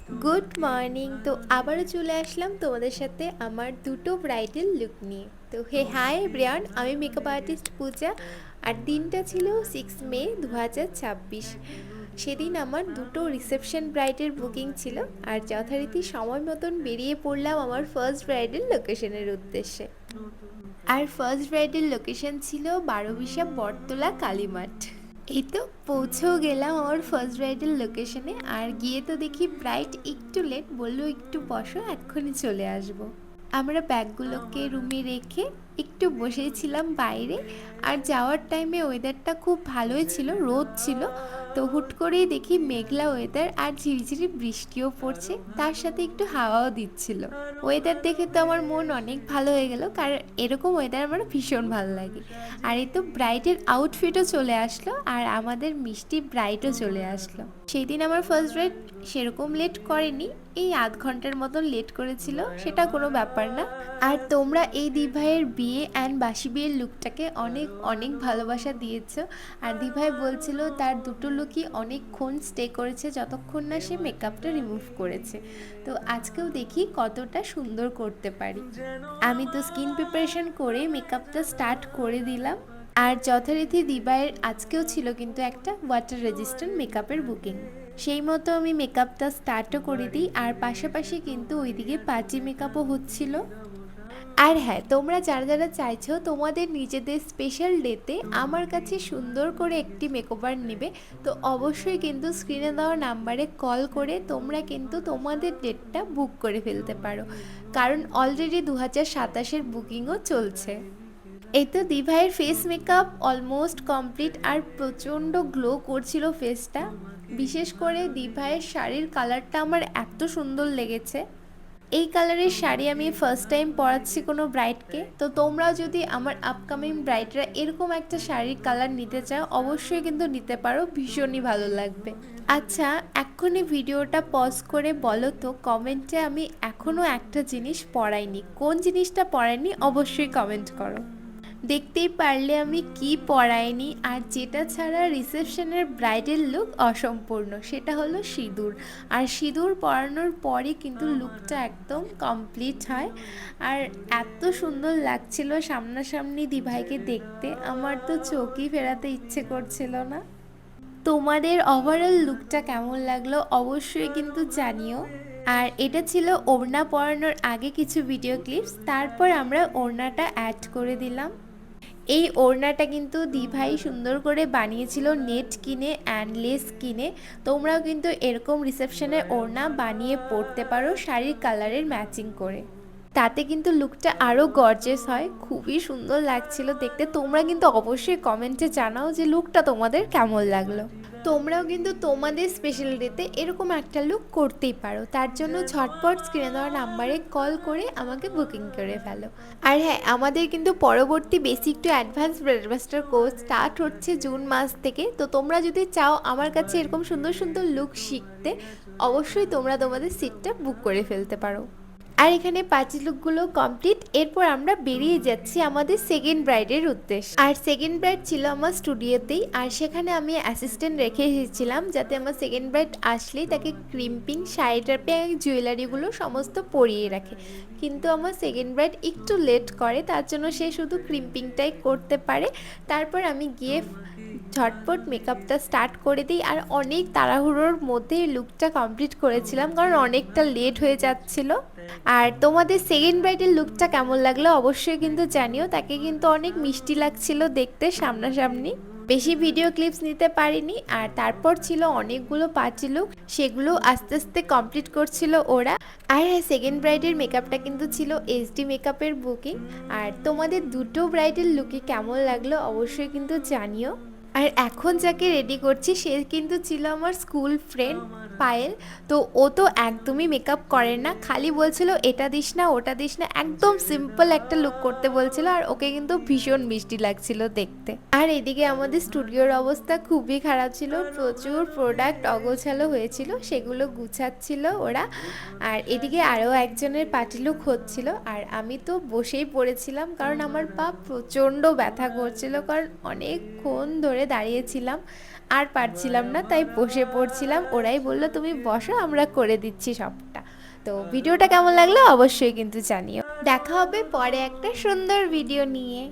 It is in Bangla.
Good morning. তো আবারও চলে আসলাম তোমাদের সাথে আমার দুটো ব্রাইডাল লুক নিয়ে। তো হাই ব্রিয়ান, আমি মেকআপ আর্টিস্ট পূজা। আর দিনটা ছিল 6 মে 2026। সেদিন আমার দুটো রিসেপশন ব্রাইডের বুকিং ছিল। আর যথারীতি সময় মতন বেরিয়ে পড়লাম আমার ফার্স্ট ব্রাইডাল লোকেশনের উদ্দেশ্যে। আর ফার্স্ট ব্রাইডাল লোকেশন ছিল 12 বটতলা কালীমাঠ। এই তো পৌঁছেও গেলাম আমার ফার্স্ট ব্রাইডাল লোকেশনে। আর গিয়ে তো দেখি ব্রাইড একটু লেট, বললো একটু বসো, এক্ষুনি চলে আসবো। আমরা ব্যাগগুলোকে রুমে রেখে একটু বসেছিলাম বাইরে। আর যাওয়ার টাইমে ওয়েদারটা খুব ভালোই ছিল, রোদ ছিল। তো হুট করেই দেখি মেঘলা ওয়েদার আর ঝিরিঝিরি বৃষ্টিও পড়ছে, তার সাথে একটু হাওয়াও দিচ্ছিল। ওয়েদার দেখে তো আমার মন অনেক ভালো হয়ে গেল, কারণ এরকম ওয়েদার আমার ভীষণ ভালো লাগে। আর এই তো ব্রাইডের আউটফিটও চলে আসলো, আর আমাদের মিষ্টি ব্রাইডও চলে আসলো। সেই দিন আমার ফার্স্ট ব্রাইড সেরকম লেট করেনি, এই আধ ঘন্টার মতন লেট করেছিল, সেটা কোনো ব্যাপার না। আর তোমরা এই দিভাইয়ের বিয়ে অ্যান্ড বাসি বিয়ের লুকটাকে অনেক অনেক ভালোবাসা দিয়েছো। আর দিভাই বলছিল তার দুটো লুকই অনেকক্ষণ স্টে করেছে, যতক্ষণ না সে মেকআপটা রিমুভ করেছে। তো আজকেও দেখি কতটা সুন্দর করতে পারি। আমি তো স্কিন প্রিপারেশন করে মেকআপটা স্টার্ট করে দিলাম। আর যথারীতি দিবাইয়ের আজকেও ছিল কিন্তু একটা ওয়াটার রেজিস্ট্যান্ট মেকআপের বুকিং। সেই মতো আমি মেকআপটা স্টার্টও করে দিই, আর পাশাপাশি কিন্তু ওইদিকে পার্টি মেকআপও হচ্ছিল। আর হ্যাঁ, তোমরা যারা যারা চাইছো তোমাদের নিজেদের স্পেশাল ডেতে আমার কাছে সুন্দর করে একটি মেকওভার নেবে, তো অবশ্যই কিন্তু স্ক্রিনে দেওয়া নাম্বারে কল করে তোমরা কিন্তু তোমাদের ডেটটা বুক করে ফেলতে পারো, কারণ অলরেডি 2027-এর বুকিংও চলছে। এই তো দিভাইয়ের ফেস মেকআপ অলমোস্ট কমপ্লিট, আর প্রচণ্ড গ্লো করছিল ফেসটা। বিশেষ করে দিভাইয়ের শাড়ির কালারটা আমার এত সুন্দর লেগেছে। এই কালারের শাড়ি আমি ফার্স্ট টাইম পরাচ্ছি কোনো ব্রাইডকে। তো তোমরাও যদি আমার আপকামিং ব্রাইডরা এরকম একটা শাড়ির কালার নিতে চাও, অবশ্যই কিন্তু নিতে পারো, ভীষণই ভালো লাগবে। আচ্ছা, এক্ষুনি ভিডিওটা পজ করে বলো তো কমেন্টে আমি এখনও একটা জিনিস পরাইনি, কোন জিনিসটা পরাইনি অবশ্যই কমেন্ট করো। দেখতেই পারলে আমি কি পরাইনি। আর যেটা ছাড়া রিসেপশনের ব্রাইডাল লুক অসম্পূর্ণ, সেটা হলো সিঁদুর। আর সিঁদুর পরানোর পরে কিন্তু লুকটা একদম কমপ্লিট হয়। আর এত সুন্দর লাগছিল সামনাসামনি দিভাইকে দেখতে, আমার তো চোখই ফেরাতে ইচ্ছে করছিল না। তোমাদের ওভারঅল লুকটা কেমন লাগলো অবশ্যই কিন্তু জানিও। আর এটা ছিল ওড়না পরানোর আগে কিছু ভিডিও ক্লিপস, তারপর আমরা ওড়নাটা অ্যাড করে দিলাম। এই ওড়নাটা কিন্তু দিভাই সুন্দর করে বানিয়েছিল নেট কিনে অ্যান্ড লেস কিনে। তোমরাও কিন্তু এরকম রিসেপশনের ওড়না বানিয়ে পরতে পারো শাড়ির কালারের ম্যাচিং করে, তাতে কিন্তু লুকটা আরও গর্জিয়াস হয়, খুবই সুন্দর লাগছিল দেখতে। তোমরা কিন্তু অবশ্যই কমেন্টে জানাও যে লুকটা তোমাদের কেমন লাগলো। তোমরাও কিন্তু তোমাদের স্পেশাল ডেতে এরকম একটা লুক করতেই পারো, তার জন্য ঝটপট স্ক্রিনে দেওয়া নাম্বারে কল করে আমাকে বুকিং করে ফেলো। আর হ্যাঁ, আমাদের কিন্তু পরবর্তী basic to advance bread master course start হচ্ছে জুন মাস থেকে। তো তোমরা যদি চাও আমার কাছে এরকম সুন্দর সুন্দর লুক শিখতে, অবশ্যই তোমরা তোমাদের সিটটা বুক করে ফেলতে পারো। আর এখানে পাঁচি লুকগুলো কমপ্লিট, এরপর আমরা বেরিয়ে যাচ্ছি আমাদের সেকেন্ড ব্রাইডের উদ্দেশ্যে। আর সেকেন্ড ব্রাইড ছিল আমার স্টুডিওতেই, আর সেখানে আমি অ্যাসিস্ট্যান্ট রেখে এসেছিলাম যাতে আমার সেকেন্ড ব্রাইড আসলেই তাকে ক্রিম্পিং শাড়িটাপে জুয়েলারিগুলো সমস্ত পরিয়ে রাখে। কিন্তু আমার সেকেন্ড ব্রাইড একটু লেট করে, তার জন্য সে শুধু ক্রিম্পিংটাই করতে পারে। তারপর আমি গিয়ে ঝটপট মেকআপটা স্টার্ট করে দিই, আর অনেক তাড়াহুড়োর মধ্যে লুকটা কমপ্লিট করেছিলাম, কারণ অনেকটা লেট হয়ে যাচ্ছিল। আর তোমাদের সেকেন্ড ব্রাইডের লুকটা কেমন লাগলো অবশ্যই কিন্তু জানিও, তাকে কিন্তু অনেক মিষ্টি লাগছিল দেখতে সামনাসামনি। বেশি ভিডিও ক্লিপস নিতে পারিনি। আর তারপর ছিল অনেকগুলো পাঁচি লুক, সেগুলো আস্তে আস্তে কমপ্লিট করছিল ওরা। আর হ্যাঁ, সেকেন্ড ব্রাইডের মেকআপটা কিন্তু ছিল এইচডি মেকআপের বুকিং। আর তোমাদের দুটো ব্রাইডের লুকে কেমন লাগলো অবশ্যই কিন্তু জানিও। আর এখন যাকে রেডি করছি সে কিন্তু ছিল আমার স্কুল ফ্রেন্ড পায়েল। তো ও তো একদমই মেকআপ করে না, খালি বলছিল এটা দিস না ওটা দিস না, একদম সিম্পল একটা লুক করতে বলছিল। আর ওকে কিন্তু ভীষণ মিষ্টি লাগছিল দেখতে। আর এদিকে আমাদের স্টুডিওর অবস্থা খুবই খারাপ ছিল, প্রচুর প্রোডাক্ট অগোছালো হয়েছিল, সেগুলো গুছাচ্ছিল ওরা। আর এদিকে আরও একজনের পার্টি লুক হচ্ছিল, আর আমি তো বসেই পড়েছিলাম, কারণ আমার পা প্রচণ্ড ব্যথা করছিল, কারণ অনেকক্ষণ ধরে দাঁড়িয়েছিলাম। আর পারছিলাম না, তাই বসে পড়ছিলাম। ওরাই বললো তুমি বসো, আমরা করে দিচ্ছি সবটা। তো ভিডিওটা কেমন লাগলো অবশ্যই কিন্তু জানিও। দেখা হবে পরে একটা সুন্দর ভিডিও নিয়ে।